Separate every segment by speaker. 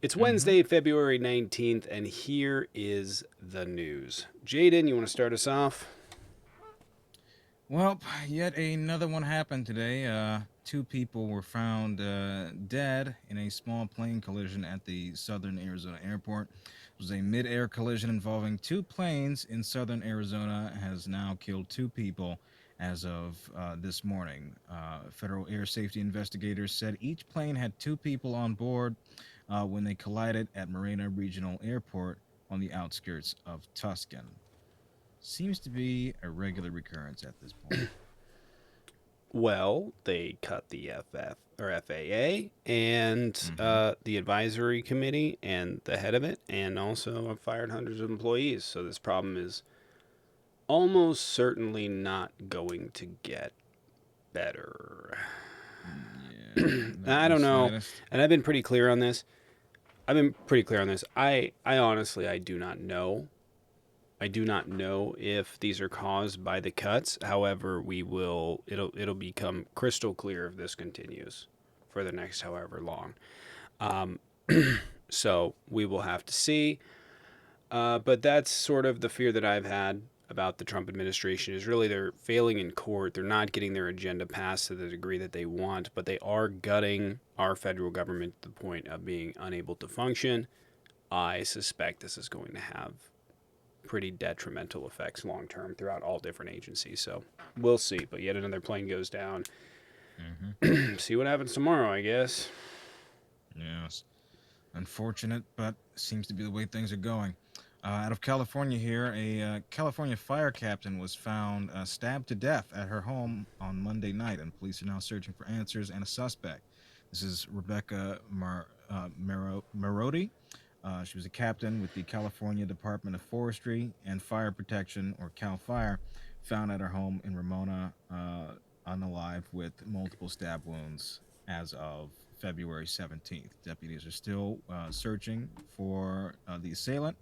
Speaker 1: It's
Speaker 2: Mm-hmm.
Speaker 1: Wednesday, February 19th, and here is the news. Jaden, you want to start us off?
Speaker 2: Well, yet another one happened today. Two people were found dead in a small plane collision at the Southern Arizona airport. It was a mid-air collision involving two planes in southern Arizona. Has now killed two people as of this morning. Federal air safety investigators said each plane had two people on board when they collided at Morena Regional Airport on the outskirts of Tucson. Seems to be a regular recurrence at this point.
Speaker 1: Well, they cut the FAA and
Speaker 2: Mm-hmm.
Speaker 1: the advisory committee and the head of it, and also have fired hundreds of employees. So this problem is almost certainly not going to get better.
Speaker 2: Yeah, not in
Speaker 1: I
Speaker 2: the
Speaker 1: don't know,
Speaker 2: slightest.
Speaker 1: and I've been pretty clear on this. I honestly, I do not know. I do not know if these are caused by the cuts. However, it'll become crystal clear if this continues for the next however long. Um, so we will have to see. But that's sort of the fear that I've had about the Trump administration is really they're failing in court. They're not getting their agenda passed to the degree that they want, but they are gutting our federal government to the point of being unable to function. I suspect this is going to have pretty detrimental effects long term throughout all different agencies. So we'll see. But yet another plane goes down.
Speaker 2: Mm-hmm.
Speaker 1: See what happens tomorrow, I guess.
Speaker 2: Yes. Unfortunate, but seems to be the way things are going. Out of California here, a California fire captain was found stabbed to death at her home on Monday night, and police are now searching for answers and a suspect. This is Rebecca Marodi. She was a captain with the California Department of Forestry and Fire Protection, or CAL FIRE, found at her home in Ramona, unalive with multiple stab wounds as of February 17th. Deputies are still searching for the assailant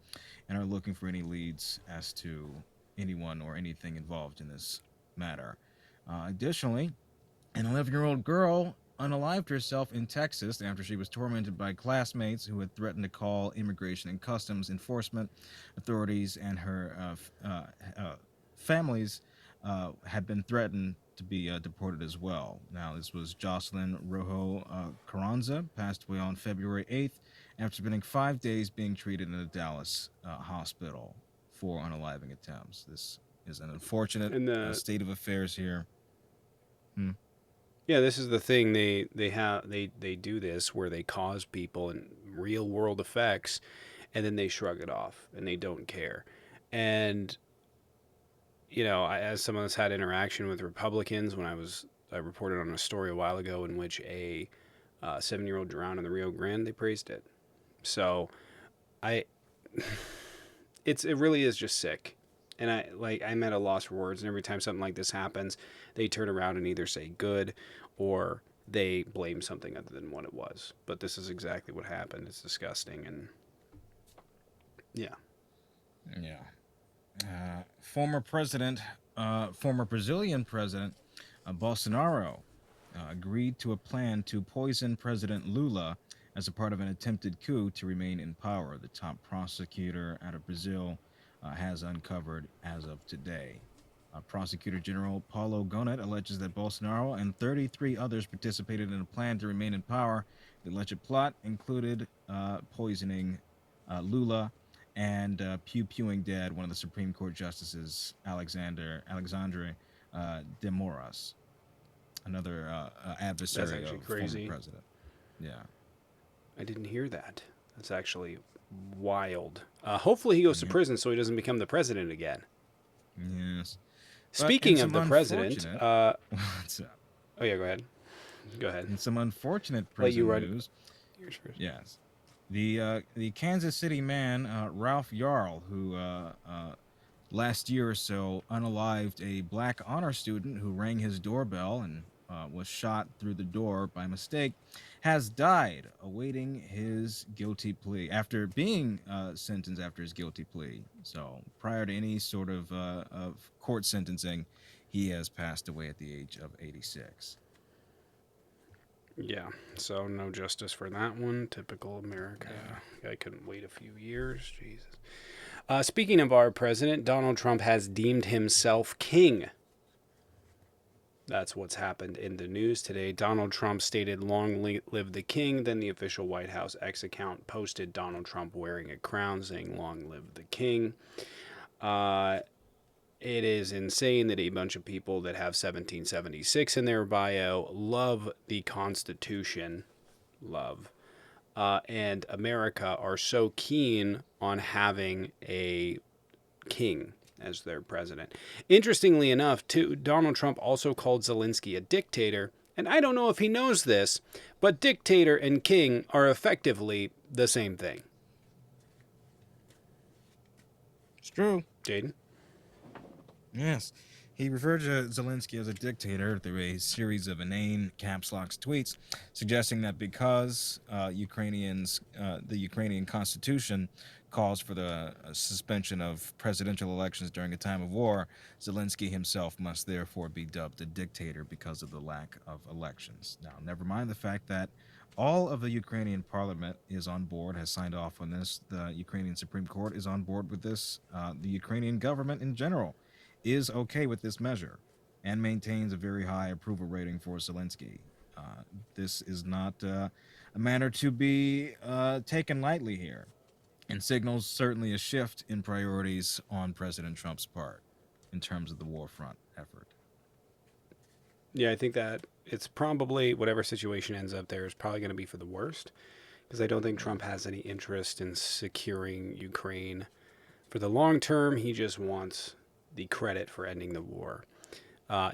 Speaker 2: and are looking for any leads as to anyone or anything involved in this matter. Additionally, an 11-year-old girl unalived herself in Texas after she was tormented by classmates who had threatened to call Immigration and Customs Enforcement authorities, and her families had been threatened to be deported as well. Now, this was Jocelyn Rojo Carranza, passed away on February 8th after spending 5 days being treated in a Dallas hospital for unaliving attempts. This is an unfortunate
Speaker 1: And
Speaker 2: state of affairs here. Hmm.
Speaker 1: yeah, this is the thing. They do this where they cause people in real world effects, and then they shrug it off and they don't care. And as someone that's had interaction with Republicans, I reported on a story a while ago in which a 7-year-old drowned in the Rio Grande. They praised it. So I it really is just sick. And I'm at a loss for words. And every time something like this happens, they turn around and either say good or they blame something other than what it was. But this is exactly what happened. It's disgusting. And yeah.
Speaker 2: Yeah. Former Brazilian president Bolsonaro agreed to a plan to poison President Lula as a part of an attempted coup to remain in power. The top prosecutor out of Brazil has uncovered as of today. Prosecutor General Paulo Gonet alleges that Bolsonaro and 33 others participated in a plan to remain in power. The alleged plot included poisoning Lula and pew-pewing dead one of the Supreme Court justices, Alexandre de Moraes, another
Speaker 1: That's
Speaker 2: adversary
Speaker 1: actually
Speaker 2: of former
Speaker 1: crazy.
Speaker 2: president. Yeah.
Speaker 1: I didn't hear that. That's actually wild. Hopefully he goes to
Speaker 2: Yep.
Speaker 1: prison so he doesn't become the president again.
Speaker 2: Yes. But in
Speaker 1: Speaking of
Speaker 2: some
Speaker 1: the president,
Speaker 2: unfortunate, what's up?
Speaker 1: oh yeah, go ahead. Go ahead.
Speaker 2: In some unfortunate
Speaker 1: Let you
Speaker 2: prison
Speaker 1: run
Speaker 2: news,
Speaker 1: yours first.
Speaker 2: yes, the Kansas City man Ralph Yarl, who last year or so unalived a black honor student who rang his doorbell and was shot through the door by mistake, has died awaiting his guilty plea after being sentenced after his guilty plea. So prior to any sort of court sentencing, he has passed away at the age of 86.
Speaker 1: Yeah, so no justice for that one. Typical America. I couldn't wait a few years. Jesus. Speaking of our president, Donald Trump has deemed himself king. That's what's happened in the news today. Donald Trump stated, "Long live the king." Then the official White House X account posted Donald Trump wearing a crown saying, "Long live the king." Uh, it is insane that a bunch of people that have 1776 in their bio love the Constitution, and America are so keen on having a king as their president. Interestingly enough, too, Donald Trump also called Zelensky a dictator. And I don't know if he knows this, but dictator and king are effectively the same thing.
Speaker 2: It's true.
Speaker 1: Jaden?
Speaker 2: Yes. He referred to Zelensky as a dictator through a series of inane caps lock tweets, suggesting that because the Ukrainian constitution calls for the suspension of presidential elections during a time of war, Zelensky himself must therefore be dubbed a dictator because of the lack of elections. Now, never mind the fact that all of the Ukrainian parliament is on board, has signed off on this. The Ukrainian Supreme Court is on board with this. The Ukrainian government in general is okay with this measure and maintains a very high approval rating for Zelensky. This is not a matter to be taken lightly here, and signals certainly a shift in priorities on President Trump's part in terms of the war front effort.
Speaker 1: Yeah, I think that it's probably whatever situation ends up there is probably going to be for the worst because I don't think Trump has any interest in securing Ukraine for the long term. He just wants the credit for ending the war.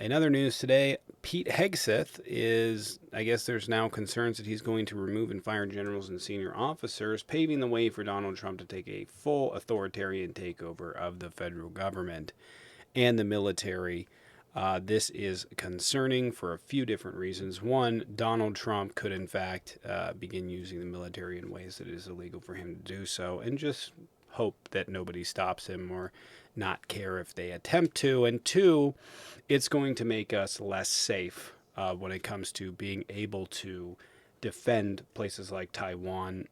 Speaker 1: In other news today, Pete Hegseth is, I guess there's now concerns that he's going to remove and fire generals and senior officers, paving the way for Donald Trump to take a full authoritarian takeover of the federal government and the military. This is concerning for a few different reasons. One, Donald Trump could, in fact, begin using the military in ways that it is illegal for him to do so, and just hope that nobody stops him or not care if they attempt to. And two, it's going to make us less safe when it comes to being able to defend places like Taiwan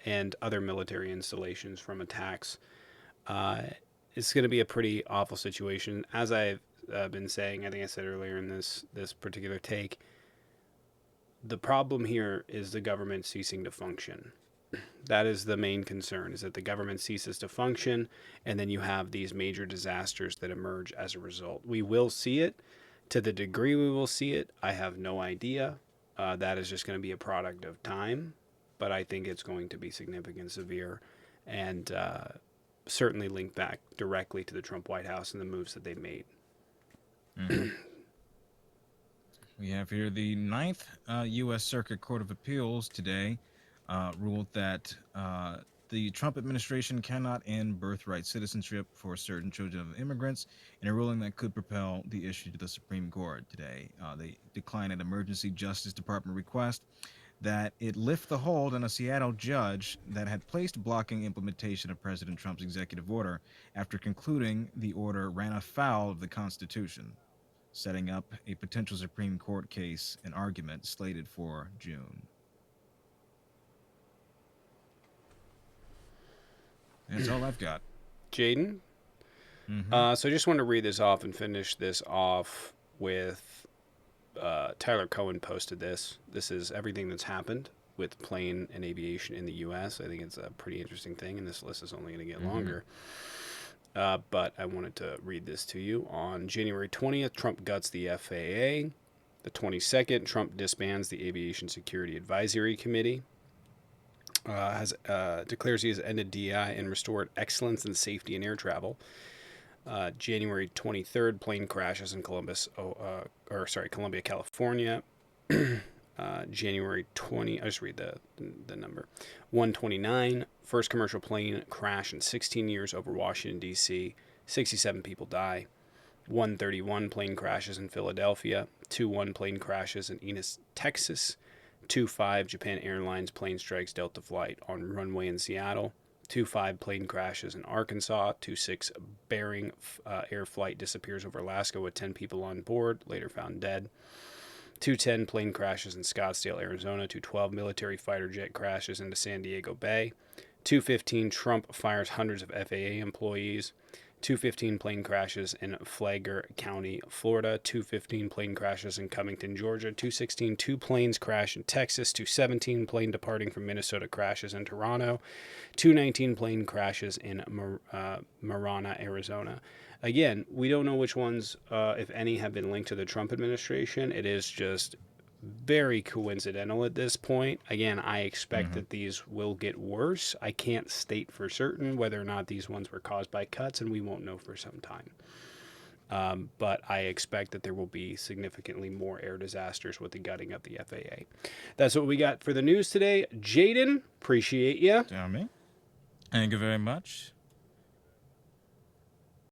Speaker 1: and other military installations from attacks. It's going to be a pretty awful situation. As I've been saying, I think I said earlier in this particular take, the problem here is the government ceasing to function. That is the main concern, is that the government ceases to function, and then you have these major disasters that emerge as a result. We will see it. To the degree we will see it, I have no idea. That is just going to be a product of time, but I think it's going to be significant, severe, and certainly linked back directly to the Trump White House and the moves that they've made.
Speaker 2: Mm-hmm. We have here the Ninth U.S. Circuit Court of Appeals today ruled that the Trump administration cannot end birthright citizenship for certain children of immigrants in a ruling that could propel the issue to the Supreme Court today. They declined an emergency Justice Department request that it lift the hold on a Seattle judge that had placed blocking implementation of President Trump's executive order after concluding the order ran afoul of the Constitution, setting up a potential Supreme Court case and argument slated for June. That's all I've got.
Speaker 1: Jaden?
Speaker 2: Mm-hmm.
Speaker 1: So I just want to read this off and finish this off with Tyler Cohen posted this. This is everything that's happened with plane and aviation in the U.S. I think it's a pretty interesting thing, and this list is only going to get longer. But I wanted to read this to you. On January 20th, Trump guts the FAA. The 22nd, Trump disbands the Aviation Security Advisory Committee. Declares he has ended DEI and restored excellence and safety in air travel. January 23rd, plane crashes in Columbia, California. January 20, I just read the number. 129, first commercial plane crash in 16 years over Washington, D.C. 67 people die. 131, plane crashes in Philadelphia. 21, plane crashes in Enos, Texas. 25, Japan Airlines plane strikes Delta flight on runway in Seattle. 25, plane crashes in Arkansas. 26, Bering Air flight disappears over Alaska with 10 people on board, later found dead. 210 plane crashes in Scottsdale, Arizona. 212 military fighter jet crashes into San Diego Bay. 215 Trump fires hundreds of FAA employees. 215 plane crashes in Flagler County, Florida. 215 plane crashes in Covington, Georgia. 216 two planes crash in Texas. 217 plane departing from Minnesota crashes in Toronto. 219 plane crashes in Marana, Arizona. Again, we don't know which ones, if any, have been linked to the Trump administration. It is just very coincidental at this point. Again, I expect that these will get worse. I can't state for certain whether or not these ones were caused by cuts, and we won't know for some time. But I expect that there will be significantly more air disasters with the gutting of the FAA. That's what we got for the news today. Jaden, appreciate you.
Speaker 2: Jeremy, thank you very much.